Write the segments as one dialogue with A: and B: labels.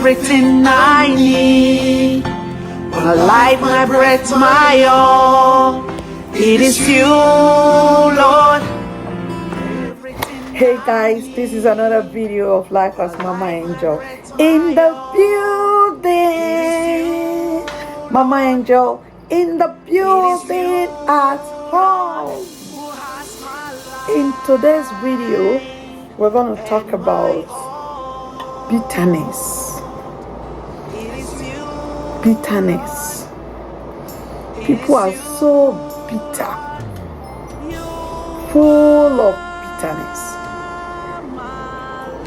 A: everything I need. My life, my breath, my all. It is you, Lord.
B: Hey guys, this is another video of Life as Mama Angel in the building. Mama Angel in the building at home. In today's video, we're going to talk about bitterness. Bitterness. People are so bitter, full of bitterness,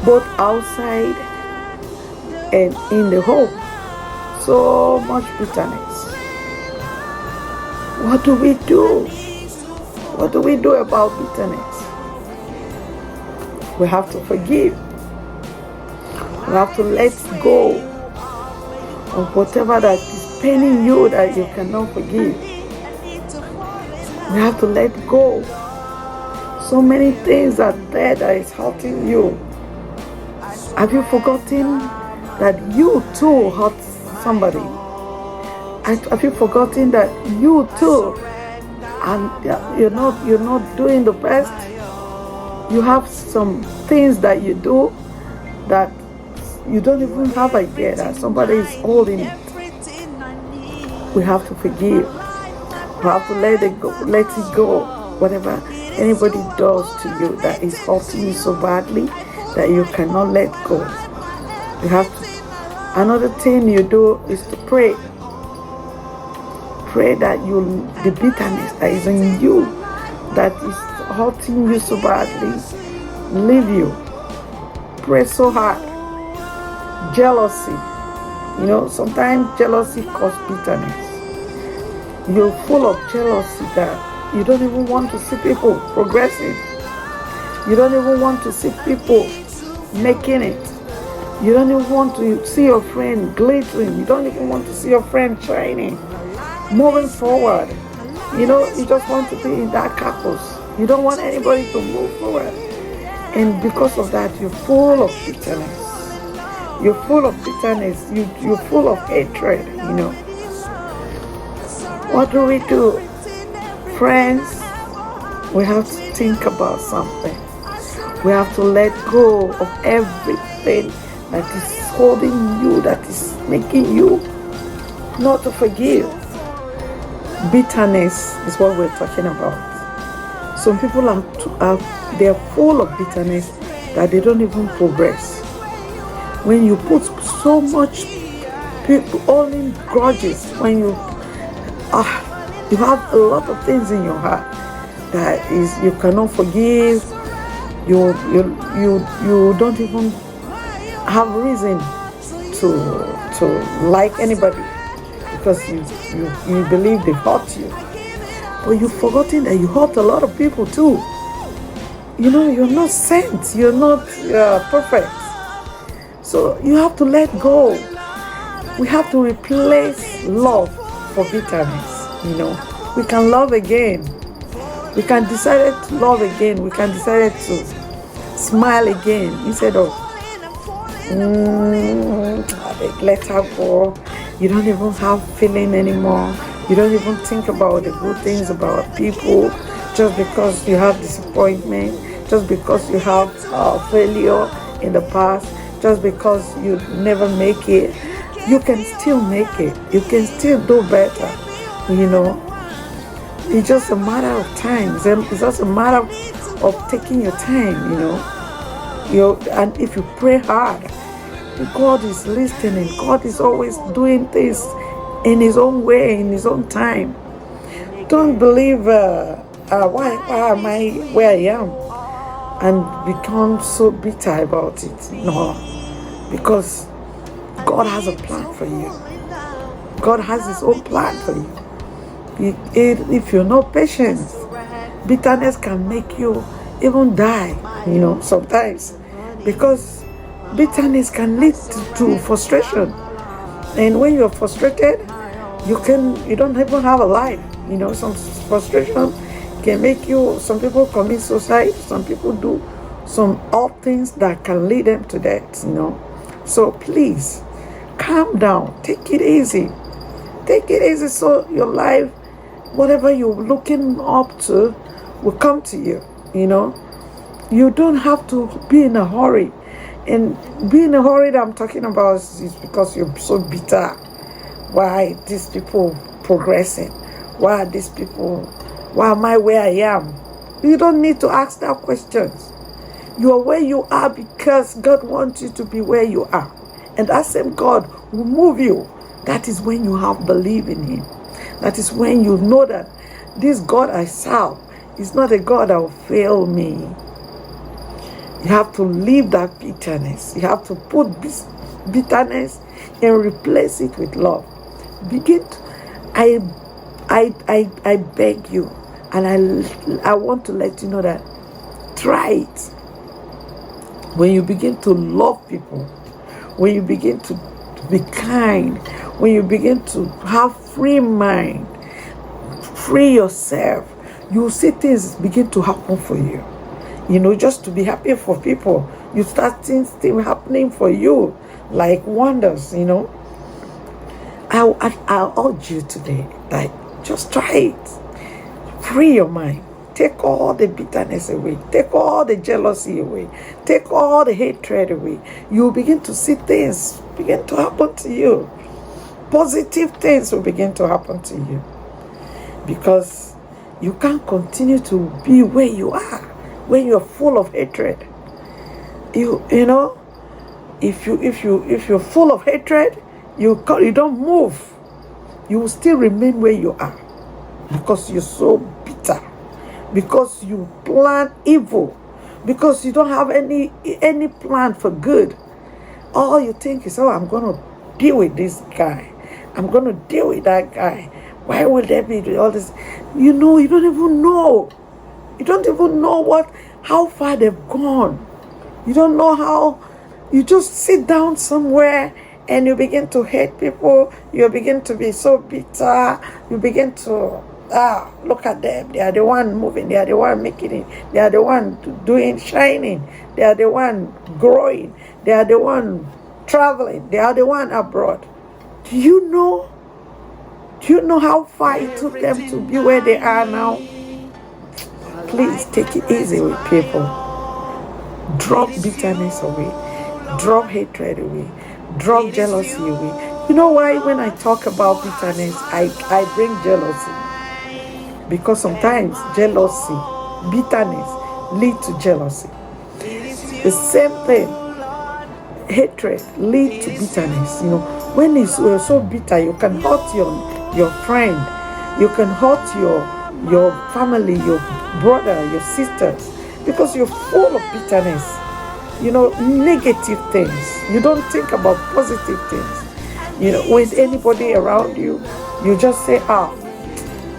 B: both outside and in the home. So much bitterness. What do we do? What do we do about bitterness? We have to forgive. We have to let go of whatever that is paining you that you cannot forgive. We have to let go. So many things are there that is hurting you. Have you forgotten that you too hurt somebody? Have you forgotten that you too, and you're not doing the best? You have some things that you do that you don't even have idea that somebody is holding it. We have to forgive. We have to let it go. Whatever anybody does to you that is hurting you so badly that you cannot let go. You have to. Another thing you do is to pray. Pray that the bitterness that is in you, that is hurting you so badly, leave you. Pray so hard. Jealousy. Sometimes jealousy causes bitterness. You're full of jealousy that you don't even want to see people progressing. You don't even want to see people making it. You don't even want to see your friend glittering. You don't even want to see your friend shining, moving forward. You just want to be in that campus. You don't want anybody to move forward. And because of that, you're full of bitterness. You're full of bitterness. You're full of hatred, What do we do? Friends, we have to think about something. We have to let go of everything that is holding you, that is making you not to forgive. Bitterness is what we're talking about. Some people they're full of bitterness that they don't even progress. When you put so much people holding grudges, when you have a lot of things in your heart that is you cannot forgive, you don't even have reason to like anybody because you believe they hurt you. But you've forgotten that you hurt a lot of people too. You're not saint, you're not perfect. So you have to let go. We have to replace love for bitterness. We can love again. We can decide to love again. We can decide to smile again instead of let her go. You don't even have feeling anymore. You don't even think about the good things about people just because you have disappointment, just because you have failure in the past, just because you never make it. You can still make it. You can still do better. It's just a matter of time. It's just a matter of taking your time, and if you pray hard, God is listening. God is always doing things in His own way, in His own time. Don't believe, why am I where I am? And become so bitter about it. No, because God has a plan for you. God has His own plan for you. If you're not patient, bitterness can make you even die, sometimes. Because bitterness can lead to frustration. And when you're frustrated, you don't even have a life. Some frustration can make you, some people commit suicide, some people do some odd things that can lead them to death, So please, calm down. Take it easy. Take it easy so your life, whatever you're looking up to, will come to you. You don't have to be in a hurry. And be in a hurry that I'm talking about is because you're so bitter. Why these people progressing? Why are these people? Why am I where I am? You don't need to ask that questions. You are where you are because God wants you to be where you are. And that same God will move you. That is when you have belief in Him. That is when you know that this God I serve is not a God that will fail me. You have to leave that bitterness. You have to put this bitterness and replace it with love. Begin to, I beg you, and I want to let you know that try it. When you begin to love people, when you begin to be kind, when you begin to have free mind, free yourself, you will see things begin to happen for you. Just to be happy for people, you start seeing things happening for you, like wonders. I'll urge you today, like, just try it. Free your mind. Take all the bitterness away. Take all the jealousy away. Take all the hatred away. You'll begin to see things begin to happen to you. Positive things will begin to happen to you. Because you can't continue to be where you are when you're full of hatred. If you're full of hatred, you don't move. You will still remain where you are because you're so bitter, because you plan evil, because you don't have any plan for good. All you think is, I'm going to deal with this guy. I'm going to deal with that guy. Why will there be all this? You don't even know. You don't even know how far they've gone. You don't know how. You just sit down somewhere and you begin to hate people. You begin to be so bitter. You begin to, look at them. They are the one moving. They are the one making it. They are the one shining. They are the one growing. They are the one traveling. They are the one abroad. Do you know how far it took them to be where they are now? Please take it easy with people. Drop bitterness away. Drop hatred away. Drop jealousy away. You know why when I talk about bitterness, I bring jealousy? Because sometimes jealousy, bitterness lead to jealousy. The same thing, hatred lead to bitterness. When you're so bitter, you can hurt your friend. You can hurt your family, your brother, your sisters, because you're full of bitterness. Negative things. You don't think about positive things. With anybody around you, you just say,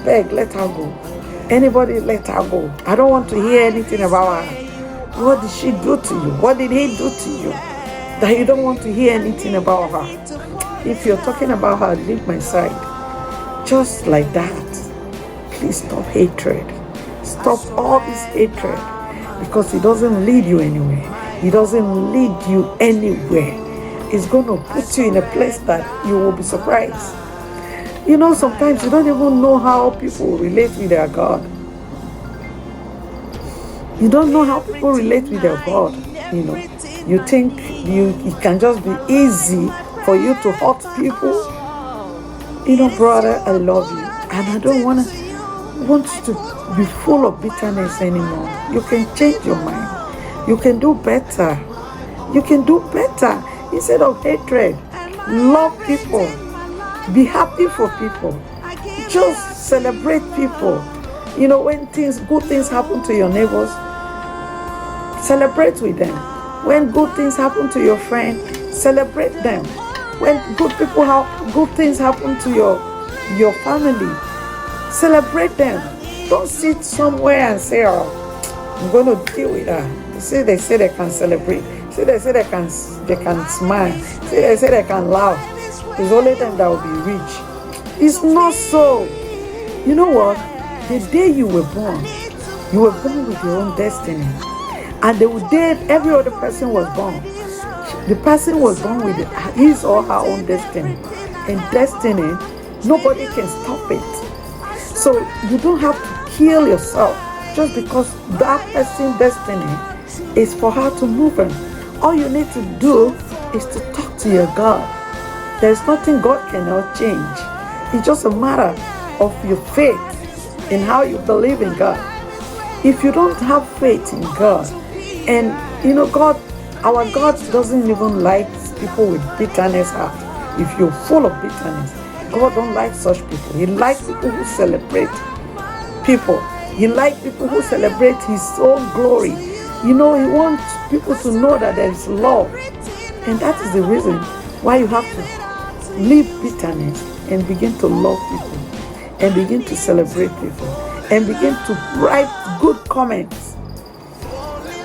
B: beg, let her go. Anybody, let her go. I don't want to hear anything about her. What did she do to you? What did he do to you that you don't want to hear anything about her? If you're talking about her, leave my side. Just like that. Please stop hatred. Stop all this hatred, because it doesn't lead you anywhere. It doesn't lead you anywhere. It's going to put you in a place that you will be surprised. Sometimes you don't even know how people relate with their God. You don't know how people relate with their God. You think it can just be easy for you to hurt people. Brother, I love you, and I don't want you to be full of bitterness anymore. You can change your mind. You can do better. You can do better. Instead of hatred, love people. Be happy for people. Just celebrate people. When good things happen to your neighbors, celebrate with them. When good things happen to your friend, celebrate them. When good things happen to your family, celebrate them. Don't sit somewhere and say, I'm going to deal with her. They say they can celebrate. They say they can smile. They say they can laugh. It's only them that will be rich. It's not so. You know what? The day you were born with your own destiny. And the day every other person was born, The person was born with his or her own destiny. And destiny, nobody can stop it. So you don't have to kill yourself just because that person's destiny is for her to move on. All you need to do is to talk to your God. There's nothing God cannot change. It's just a matter of your faith in how you believe in God. If you don't have faith in God, and God, our God doesn't even like people with bitterness heart. If you're full of bitterness, God don't like such people. He likes people who celebrate people. He likes people who celebrate His own glory. He wants people to know that there is love. And that is the reason why you have to leave bitterness and begin to love people, and begin to celebrate people, and begin to write good comments.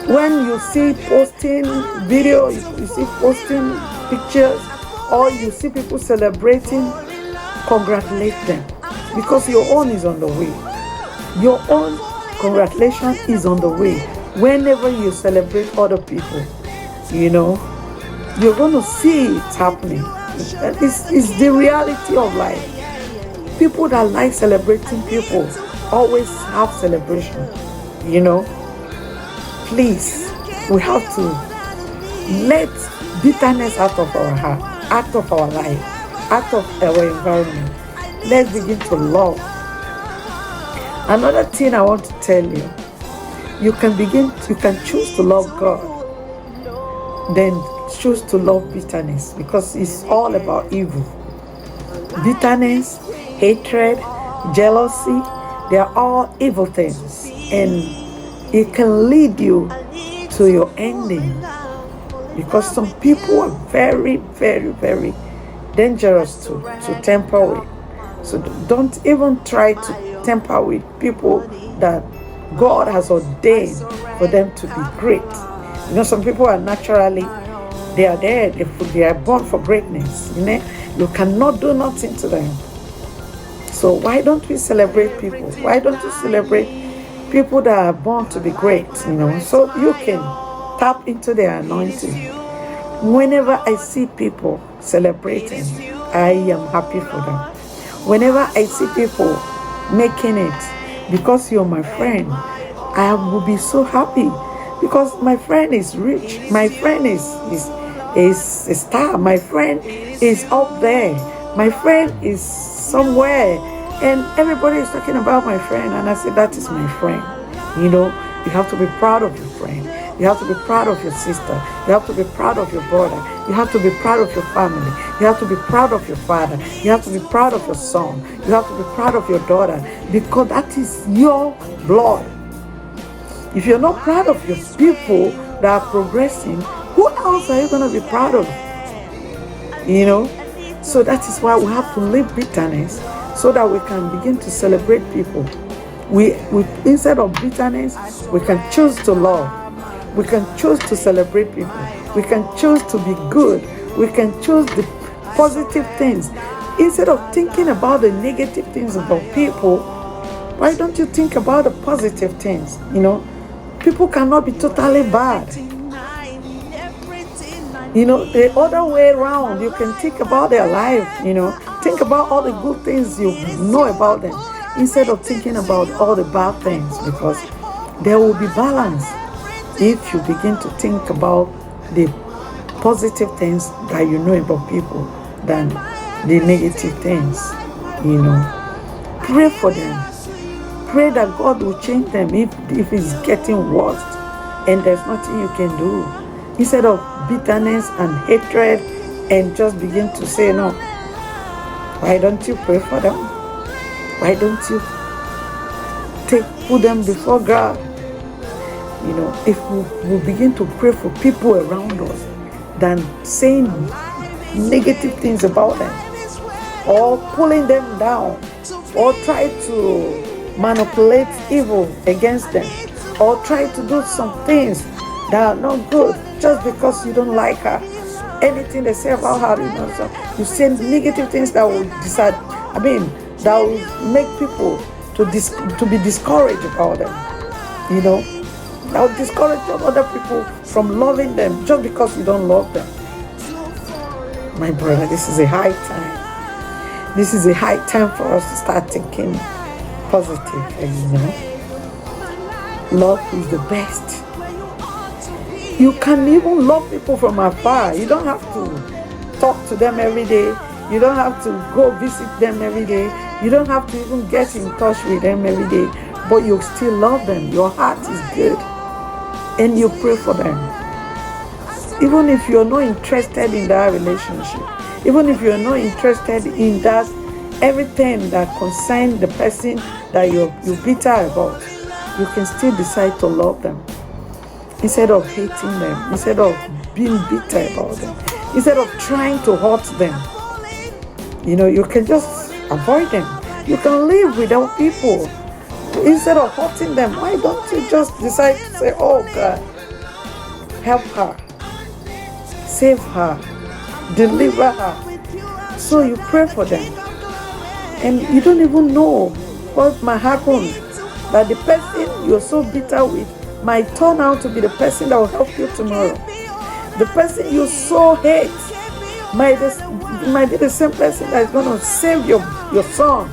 B: When you see posting video, you see posting pictures, or you see people celebrating, congratulate them, because your own is on the way. Your own congratulation is on the way. Whenever you celebrate other people, you're going to see it happening. It's the reality of life. People that like celebrating people always have celebration. Please, we have to let bitterness out of our heart, out of our life, out of our environment. Let's begin to love. Another thing I want to tell you, you can choose to love God, then choose to love bitterness, because it's all about evil. Bitterness, hatred, jealousy, they are all evil things, and it can lead you to your ending, because some people are very, very, very dangerous to temper with. So don't even try to temper with people that God has ordained for them to be great. Some people are naturally, they are there, they are born for greatness. You cannot do nothing to them. So why don't we celebrate people? Why don't you celebrate people that are born to be great? So you can tap into their anointing. Whenever I see people celebrating, I am happy for them. Whenever I see people making it, because you're my friend, I will be so happy, because my friend is rich. My friend is a star. My friend is up there. My friend is somewhere, and everybody is talking about my friend, and I say, that is my friend. You have to be proud of your friend. You have to be proud of your sister. You have to be proud of your brother. You have to be proud of your family. You have to be proud of your father. You have to be proud of your son. You have to be proud of your daughter, because that is your blood. If you're not proud of your people that are progressing, who else are you going to be proud of? So that is why we have to leave bitterness, so that we can begin to celebrate people. We instead of bitterness, we can choose to love. We can choose to celebrate people. We can choose to be good. We can choose the positive things. Instead of thinking about the negative things about people, why don't you think about the positive things? People cannot be totally bad. The other way around, you can think about their life, think about all the good things you know about them, instead of thinking about all the bad things, because there will be balance if you begin to think about the positive things that you know about people than the negative things. Pray for them. Pray that God will change them if it's getting worse and there's nothing you can do. Instead of bitterness and hatred, and just begin to say, no, why don't you pray for them? Why don't you put them before God? If we begin to pray for people around us than saying negative things about them, or pulling them down, or try to manipulate evil against them, or try to do some things that are not good just because you don't like her. Anything they say about her, so you say negative things that will that will make people to be discouraged about them. That will discourage other people from loving them just because you don't love them. My brother, this is a high time. This is a high time for us to start thinking positive, love is the best. You can even love people from afar. You don't have to talk to them every day. You don't have to go visit them every day. You don't have to even get in touch with them every day. But you still love them. Your heart is good. And you pray for them. Even if you're not interested in that relationship. Even if you're not interested in that, everything that concerns the person that you're bitter about, you can still decide to love them. Instead of hating them, instead of being bitter about them, instead of trying to hurt them, you can just avoid them. You can live without people. Instead of hurting them, why don't you just decide to say, oh God, help her, save her, deliver her. So you pray for them. And you don't even know what might happen, that the person you're so bitter with might turn out to be the person that will help you tomorrow. The person you so hate might be the same person that is going to save your son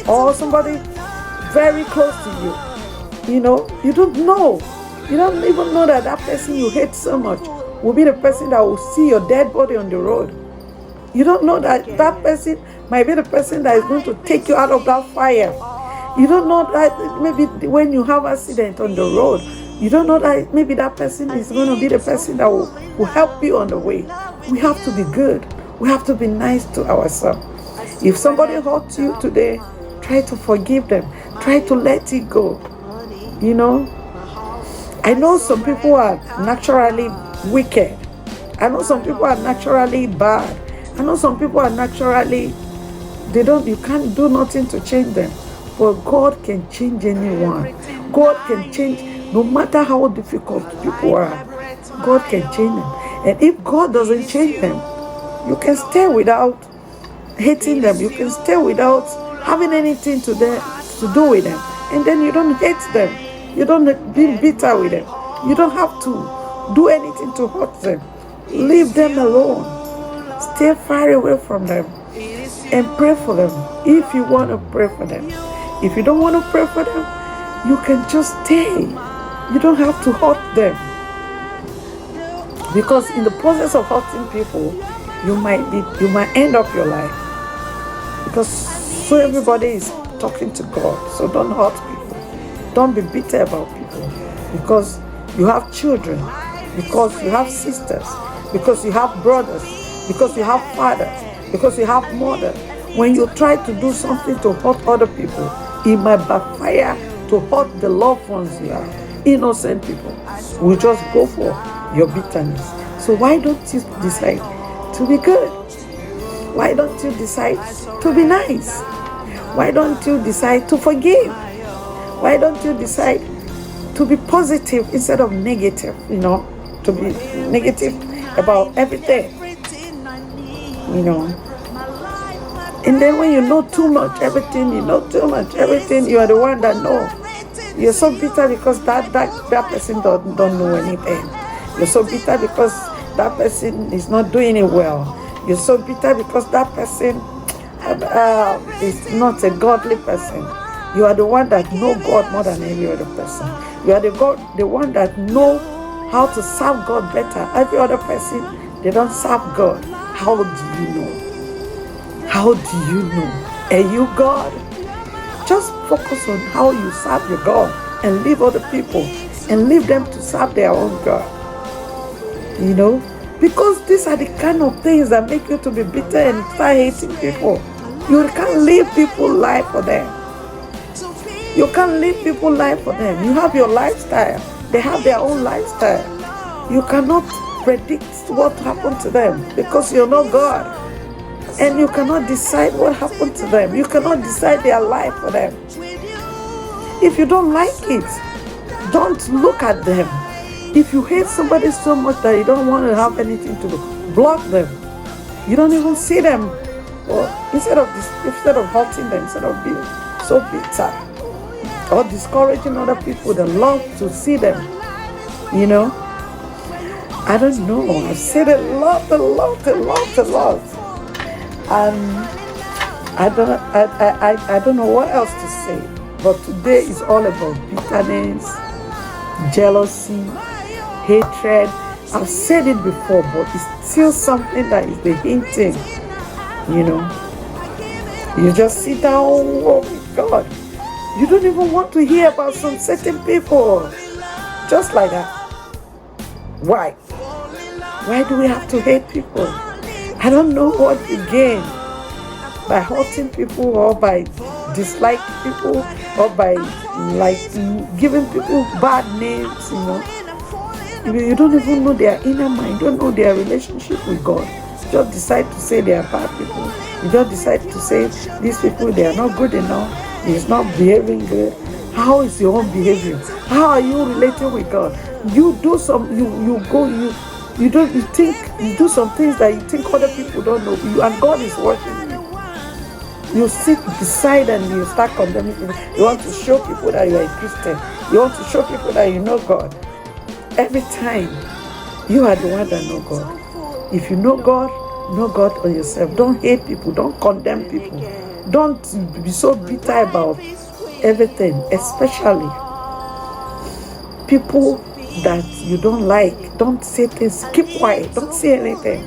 B: or somebody very close to you. You don't know. You don't even know that person you hate so much will be the person that will see your dead body on the road. You don't know that person might be the person that is going to take you out of that fire. You don't know that maybe when you have an accident on the road, you don't know that maybe that person is going to be the person that will help you on the way. We have to be good. We have to be nice to ourselves. If somebody hurts you today, try to forgive them. Try to let it go. I know some people are naturally wicked. I know some people are naturally bad. I know some people are naturally, you can't do nothing to change them. But God can change anyone. God can change, no matter how difficult people are, God can change them. And if God doesn't change them, you can stay without hating them. You can stay without having anything to do with them. And then you don't hate them. You don't be bitter with them. You don't have to do anything to hurt them. Leave them alone. Stay far away from them. And pray for them if you want to pray for them. If you don't want to pray for them, you can just stay. You don't have to hurt them. Because in the process of hurting people, you might end up your life. Because so everybody is talking to God. So don't hurt people. Don't be bitter about people. Because you have children. Because you have sisters. Because you have brothers. Because you have fathers. Because you have mothers. When you try to do something to hurt other people, it might backfire to hurt the loved ones you have. Innocent people will just go for your bitterness. So why don't you decide to be good? Why don't you decide to be nice? Why don't you decide to forgive? Why don't you decide to be positive instead of negative? To be negative about everything. And then when you know too much everything, you are the one that know. You're so bitter because that person don't know anything. You're so bitter because that person is not doing it well. You're so bitter because that person is not a godly person. You are the one that know God more than any other person. You are the one that know how to serve God better. Every other person, they don't serve God. How do you know? How do you know? Are you God? Just focus on how you serve your God and leave other people and leave them to serve their own God. Because these are the kind of things that make you to be bitter and start hating people. You can't live people's life for them. You can't live people's life for them. You have your lifestyle. They have their own lifestyle. You cannot predict what happened to them because you're not God. And you cannot decide what happened to them. You cannot decide their life for them. If you don't like it, don't look at them. If you hate somebody so much that you don't want to have anything to do, block them. You don't even see them. Or instead of hurting them, instead of being so bitter or discouraging other people that love to see them, I don't know. I've said a lot. And I don't know what else to say. But today is all about bitterness, jealousy, hatred. I've said it before, but it's still something that is the hinting. You know, you just sit down, oh my God. You don't even want to hear about some certain people. Just like that. Why? Why do we have to hate people? I don't know what you gain by hurting people, or by disliking people, or by giving people bad names, You don't even know their inner mind, you don't know their relationship with God. You just decide to say they are bad people. You just decide to say these people, they are not good enough, he's not behaving good. How is your own behavior? How are you relating with God? You do some, you do some things that you think other people don't know. And God is watching you. You sit beside and you start condemning people. You want to show people that you are a Christian. You want to show people that you know God. Every time, you are the one that know God. If you know God on yourself. Don't hate people. Don't condemn people. Don't be so bitter about everything, especially people that you don't like. Don't say things. Keep quiet. Don't say anything.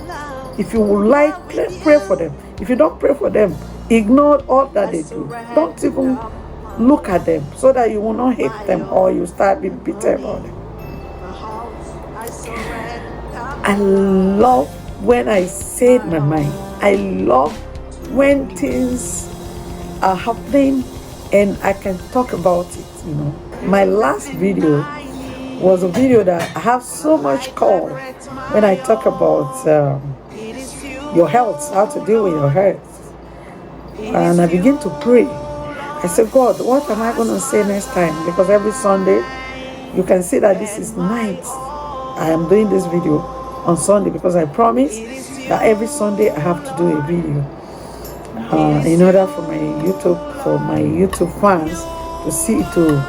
B: If you would like, pray for them. If you don't pray for them, ignore all that they do. Don't even look at them, so that you will not hate them or you start being bitter about them. I love when I say my mind. I love when things are happening and I can talk about it. My last video was a video that I have so much call when I talk about your health, how to deal with your health. And I begin to pray. I said, God, what am I going to say next time? Because every Sunday, you can see that this is night. I am doing this video on Sunday because I promise that every Sunday I have to do a video. In order for my YouTube fans to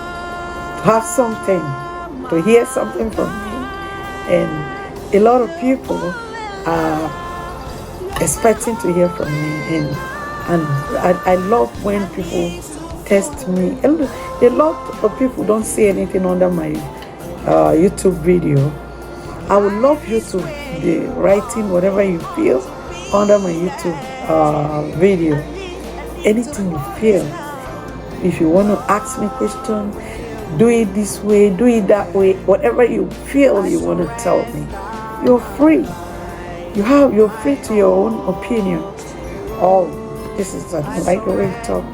B: have something, to hear something from me. And a lot of people are expecting to hear from me, and I love when people test me. A lot of people don't say anything under my YouTube video. I would love you to be writing whatever you feel under my YouTube video. Anything you feel. If you want to ask me a question, do it this way, do it that way. Whatever you feel you want to tell me, you're free. You're free to your own opinion. Oh, this is I don't like the way you talk.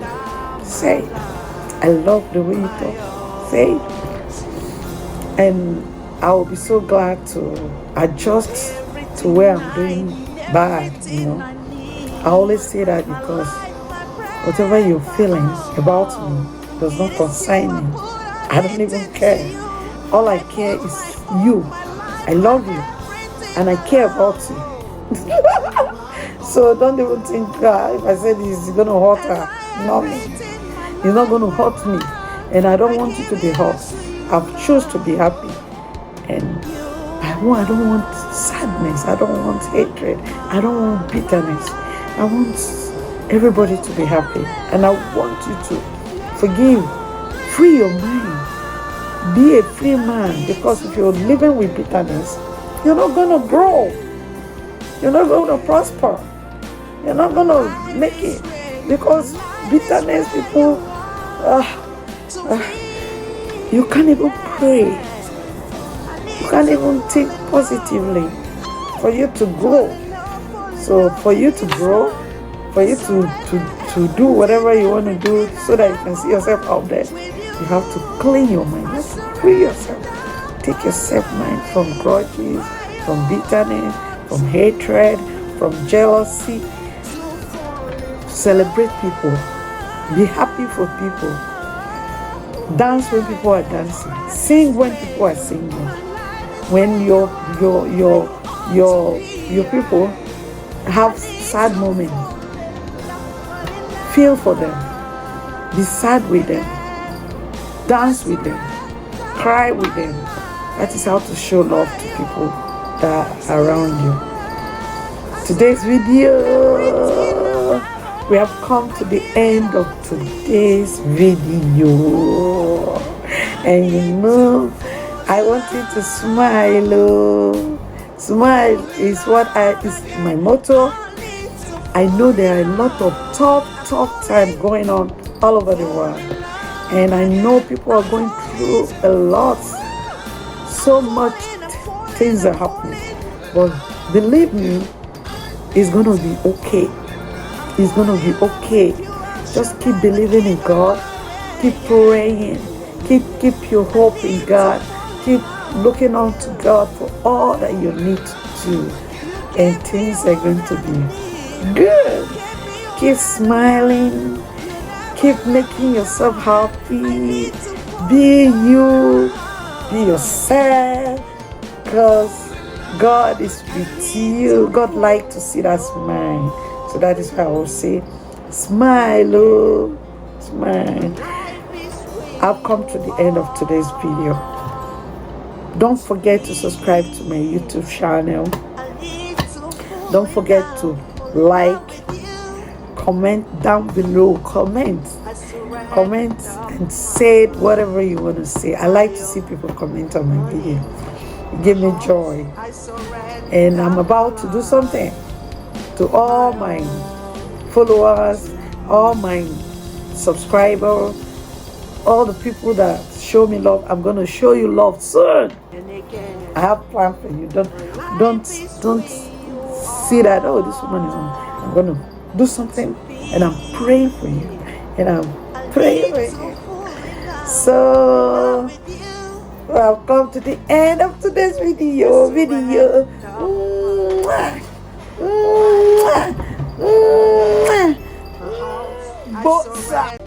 B: Say it. I love the way you talk. Say it. And I will be so glad to adjust to where I'm doing bad, I always say that because whatever you're feeling about me does not concern me. I don't even care. All I care is you. I love you. And I care about you. So don't even think if I say this, it's going to hurt her. No, it's not going to hurt me. And I don't want you to be hurt. I've chosen to be happy. And I don't want sadness. I don't want hatred. I don't want bitterness. I want everybody to be happy. And I want you to forgive. Free your mind. Be a free man. Because if you're living with bitterness, you're not going to grow. You're not going to prosper. You're not going to make it. Because bitterness, people, you can't even pray. You can't even think positively for you to grow. So for you to grow, for you to do whatever you want to do so that you can see yourself out there, you have to clean your mind. You have to free yourself. Take yourself mind from grudges, from bitterness, from hatred, from jealousy. Celebrate people. Be happy for people. Dance when people are dancing. Sing when people are singing. When your people have sad moments, feel for them. Be sad with them. Dance with them. Cry with them. That is how to show love to people. that are around you. Today's video, we have come to the end of today's video, and you know I want you to smile. Oh. Smile is is my motto. I know there are a lot of tough time going on all over the world, and I know people are going through a lot. So much things are happening, but believe me, it's gonna be okay. It's gonna be okay. Just keep believing in God. Keep praying. Keep your hope in God. Keep looking on to God for all that you need to do, and things are going to be good. Keep smiling. Keep making yourself happy. Be you. Be yourself. Because God is with you. God likes to see that smile. So that is why I will say, smile, oh, smile. I've come to the end of today's video. Don't forget to subscribe to my YouTube channel. Don't forget to like, comment down below, comment and say whatever you want to say. I like to see people comment on my video. It gives me joy. And I'm about to do something to all my followers, all my subscribers, all the people that show me love. I'm going to show you love soon. I have plans for you. Don't see that, oh, this woman is on. I'm going to do something, and I'm praying for you. And I'm praying for you. So welcome to the end of today's video. Both sides.